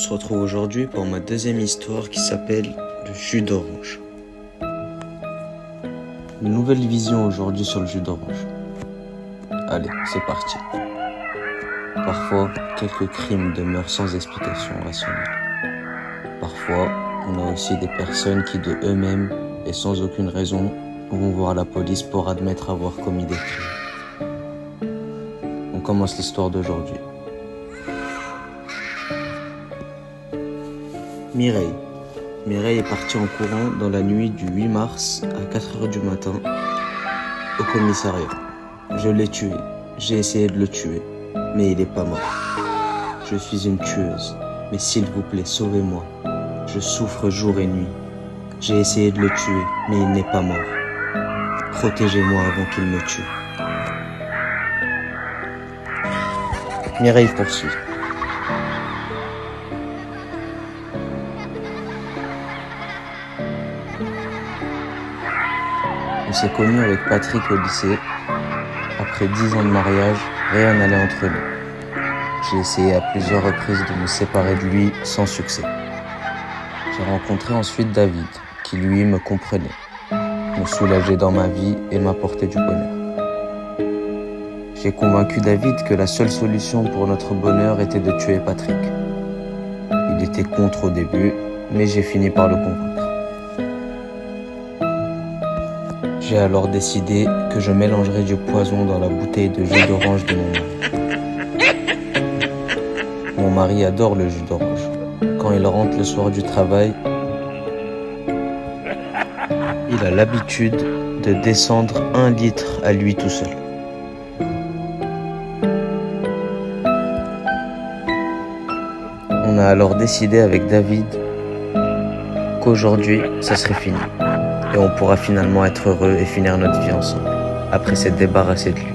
se retrouve aujourd'hui pour ma deuxième histoire qui s'appelle le jus d'orange. Une nouvelle vision aujourd'hui sur le jus d'orange. Allez, c'est parti. Parfois, quelques crimes demeurent sans explication rationnelle. Parfois, on a aussi des personnes qui de eux-mêmes et sans aucune raison vont voir la police pour admettre avoir commis des crimes. On commence l'histoire d'aujourd'hui. Mireille est partie en courant dans la nuit du 8 mars à 4h du matin au commissariat. Je l'ai tué, j'ai essayé de le tuer, mais il n'est pas mort. Je suis une tueuse, mais s'il vous plaît, sauvez-moi. Je souffre jour et nuit. J'ai essayé de le tuer, mais il n'est pas mort. Protégez-moi avant qu'il me tue. Mireille poursuit. On s'est connus avec Patrick au lycée. Après 10 ans de mariage, rien n'allait entre nous. J'ai essayé à plusieurs reprises de me séparer de lui sans succès. J'ai rencontré ensuite David, qui lui me comprenait, me soulageait dans ma vie et m'apportait du bonheur. J'ai convaincu David que la seule solution pour notre bonheur était de tuer Patrick. Il était contre au début, mais j'ai fini par le convaincre. J'ai alors décidé que je mélangerais du poison dans la bouteille de jus d'orange de mon mari. Mon mari adore le jus d'orange. Quand il rentre le soir du travail, il a l'habitude de descendre 1 litre à lui tout seul. On a alors décidé avec David qu'aujourd'hui, ça serait fini. Et on pourra finalement être heureux et finir notre vie ensemble, après s'être débarrassé de lui.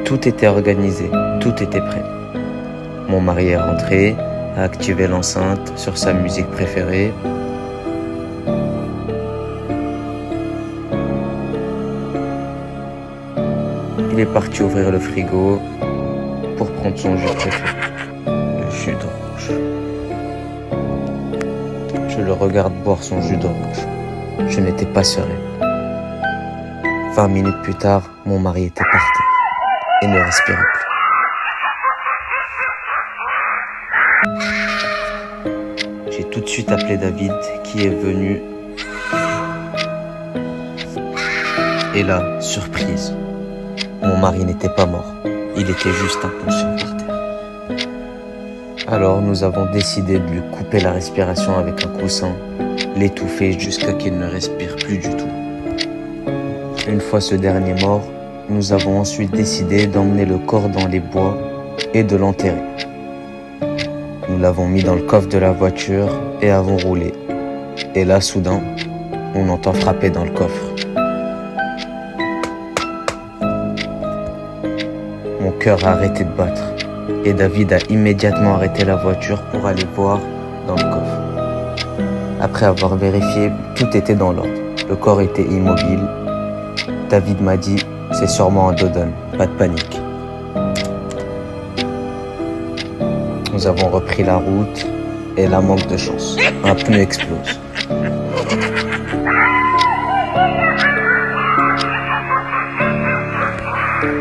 Tout était organisé, tout était prêt. Mon mari est rentré, a activé l'enceinte sur sa musique préférée. Il est parti ouvrir le frigo pour prendre son jus préféré, le jus d'orange. Je le regarde boire son jus d'orange. Je n'étais pas serein. 20 minutes plus tard, mon mari était par terre et ne respirait plus. J'ai tout de suite appelé David qui est venu. Et là, surprise, mon mari n'était pas mort. Il était juste inconscient par terre. Alors nous avons décidé de lui couper la respiration avec un coussin, l'étouffer jusqu'à qu'il ne respire plus du tout. Une fois ce dernier mort, nous avons ensuite décidé d'emmener le corps dans les bois et de l'enterrer. Nous l'avons mis dans le coffre de la voiture et avons roulé. Et là, soudain, on entend frapper dans le coffre. Mon cœur a arrêté de battre et David a immédiatement arrêté la voiture pour aller voir dans le coffre. Après avoir vérifié, tout était dans l'ordre. Le corps était immobile. David m'a dit, c'est sûrement un dodone, pas de panique. Nous avons repris la route et là, manque de chance, un pneu explose.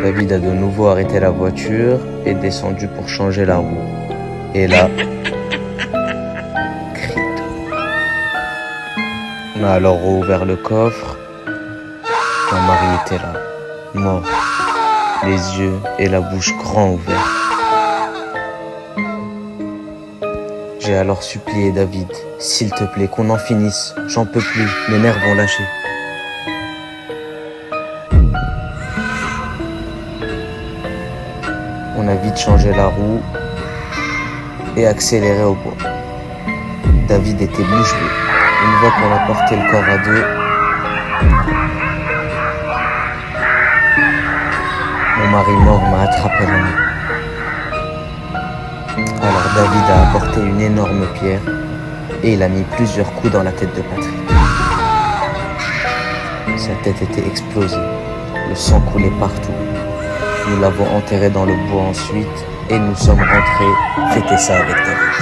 David a de nouveau arrêté la voiture et descendu pour changer la roue. Et là, on a alors rouvert le coffre. Mon mari était là, mort, les yeux et la bouche grands ouverts. J'ai alors supplié David, s'il te plaît, qu'on en finisse, j'en peux plus, mes nerfs vont lâcher. On a vite changé la roue et accéléré au bois. David était bouche bée. Une fois qu'on a porté le corps à deux, mon mari mort m'a attrapé la main. Alors David a apporté une énorme pierre et il a mis plusieurs coups dans la tête de Patrick. Sa tête était explosée, le sang coulait partout. Nous l'avons enterré dans le bois ensuite et nous sommes rentrés fêter ça avec David.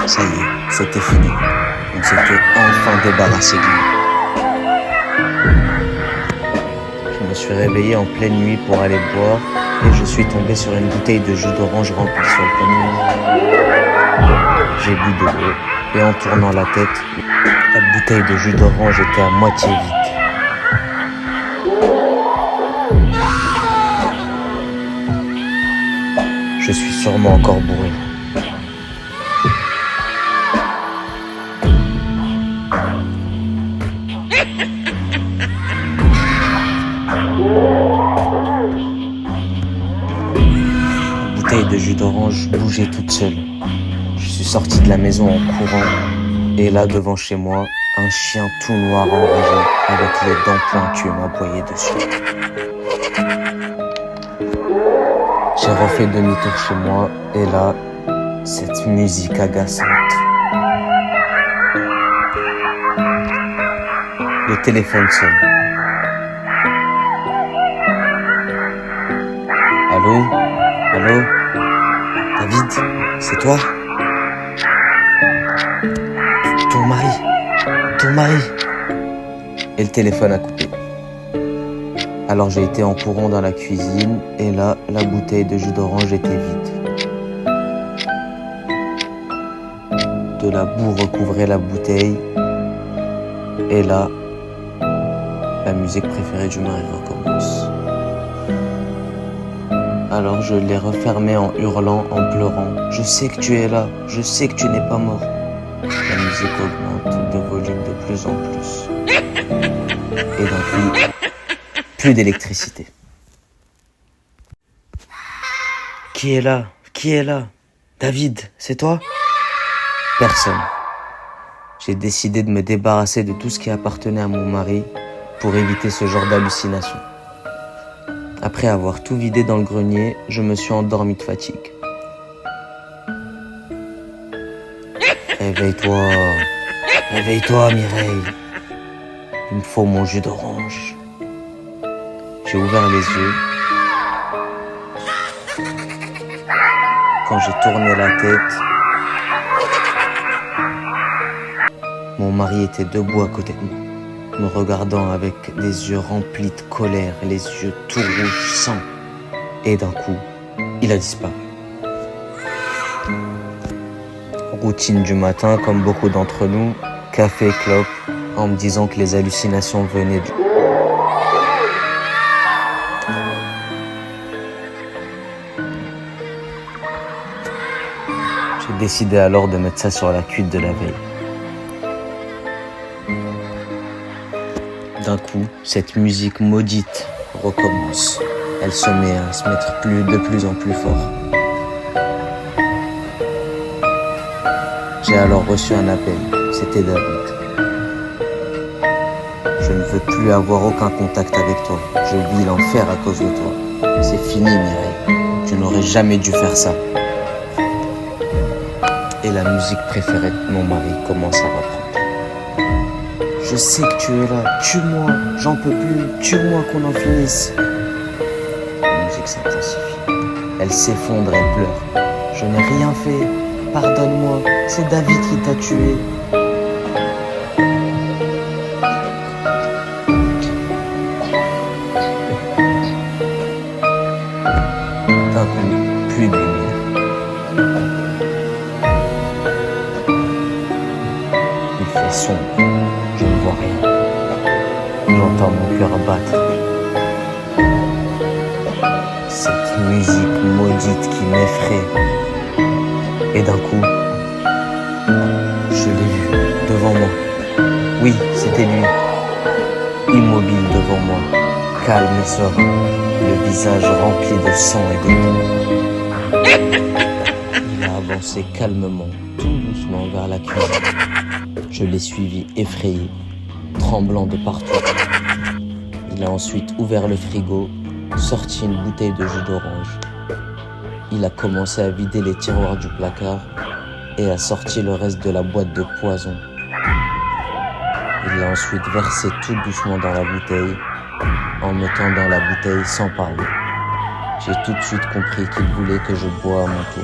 Ça y est, c'était fini. On s'était enfin débarrassé de lui. Je me suis réveillé en pleine nuit pour aller boire et je suis tombé sur une bouteille de jus d'orange remplie sur le panier. J'ai bu de l'eau et en tournant la tête, la bouteille de jus d'orange était à moitié vide. Je suis sûrement encore bourré. La bouteille de jus d'orange bougeait toute seule. Je suis sorti de la maison en courant et là devant chez moi, un chien tout noir enragé avec les dents pointues m'aboyait dessus. J'ai refait demi-tour chez moi et là, cette musique agaçante. Le téléphone sonne. Allô? Allô? David, c'est toi? Ton mari? Ton mari? Et le téléphone a coupé. Alors j'ai été en courant dans la cuisine et là, la bouteille de jus d'orange était vide. De la boue recouvrait la bouteille et là, la musique préférée du mari recommence. Alors je l'ai refermée en hurlant, en pleurant. Je sais que tu es là, je sais que tu n'es pas mort. La musique augmente de volume de plus en plus. Et d'un coup, plus d'électricité. Qui est là? Qui est là? David, c'est toi? Personne. J'ai décidé de me débarrasser de tout ce qui appartenait à mon mari pour éviter ce genre d'hallucination. Après avoir tout vidé dans le grenier, je me suis endormi de fatigue. Réveille-toi, réveille-toi Mireille. Il me faut mon jus d'orange. J'ai ouvert les yeux. Quand j'ai tourné la tête, mon mari était debout à côté de moi, me regardant avec des yeux remplis de colère, les yeux tout rouges sang. Et d'un coup, il a disparu. Routine du matin, comme beaucoup d'entre nous, café et clope, en me disant que les hallucinations venaient du... J'ai décidé alors de mettre ça sur la cuite de la veille. D'un coup, cette musique maudite recommence. Elle se met à se mettre de plus en plus fort. J'ai alors reçu un appel. C'était David. Je ne veux plus avoir aucun contact avec toi. Je vis l'enfer à cause de toi. C'est fini, Mireille. Tu n'aurais jamais dû faire ça. Et la musique préférée de mon mari commence à reprendre. Je sais que tu es là. Tue-moi. J'en peux plus. Tue-moi qu'on en finisse. La musique s'intensifie. Elle s'effondre, elle pleure. Je n'ai rien fait. Pardonne-moi. C'est David qui t'a tué. D'un coup, plus de lumière. Il fait sombre. Je ne vois rien. J'entends mon cœur battre. Cette musique maudite qui m'effraie. Et d'un coup, je l'ai vu devant moi. Oui, c'était lui. Immobile devant moi, calme et serein, le visage rempli de sang et de boue. Il a avancé calmement, tout doucement vers la cuisine. Je l'ai suivi effrayé, tremblant de partout. Il a ensuite ouvert le frigo, sorti une bouteille de jus d'orange. Il a commencé à vider les tiroirs du placard et a sorti le reste de la boîte de poison. Il l'a ensuite versé tout doucement dans la bouteille, en me tendant la bouteille sans parler. J'ai tout de suite compris qu'il voulait que je boie à mon tour.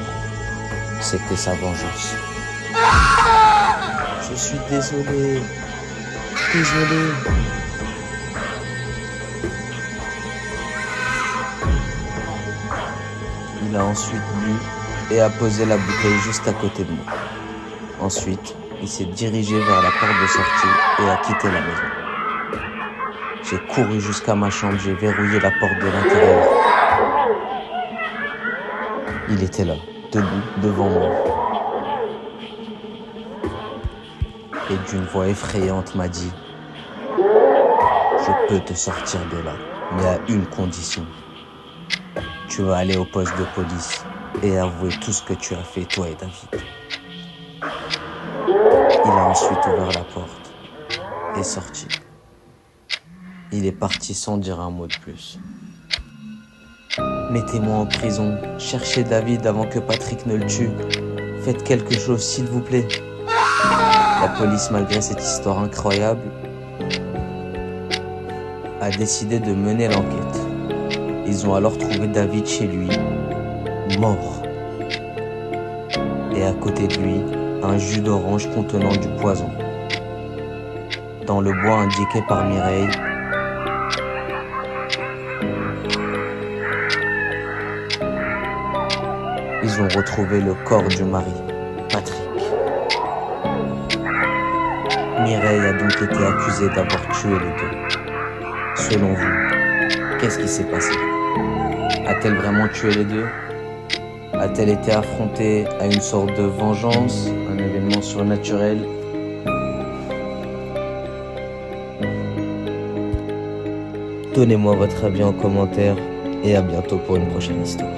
C'était sa vengeance. Je suis désolé. Désolé. Il a ensuite bu et a posé la bouteille juste à côté de moi. Ensuite, il s'est dirigé vers la porte de sortie et a quitté la maison. J'ai couru jusqu'à ma chambre, j'ai verrouillé la porte de l'intérieur. Il était là, debout, devant moi. Et d'une voix effrayante m'a dit « Je peux te sortir de là, mais à une condition. Tu vas aller au poste de police et avouer tout ce que tu as fait, toi et David. » Il a ensuite ouvert la porte et sorti. Il est parti sans dire un mot de plus. Mettez-moi en prison, cherchez David avant que Patrick ne le tue. Faites quelque chose, s'il vous plaît. La police, malgré cette histoire incroyable, a décidé de mener l'enquête. Ils ont alors trouvé David chez lui, mort. Et à côté de lui, un jus d'orange contenant du poison. Dans le bois indiqué par Mireille, ils ont retrouvé le corps du mari, Patrick. Mireille a donc été accusée d'avoir tué les deux. Selon vous, qu'est-ce qui s'est passé? A-t-elle vraiment tué les deux? A-t-elle été affrontée à une sorte de vengeance, un événement surnaturel? Donnez-moi votre avis en commentaire et à bientôt pour une prochaine histoire.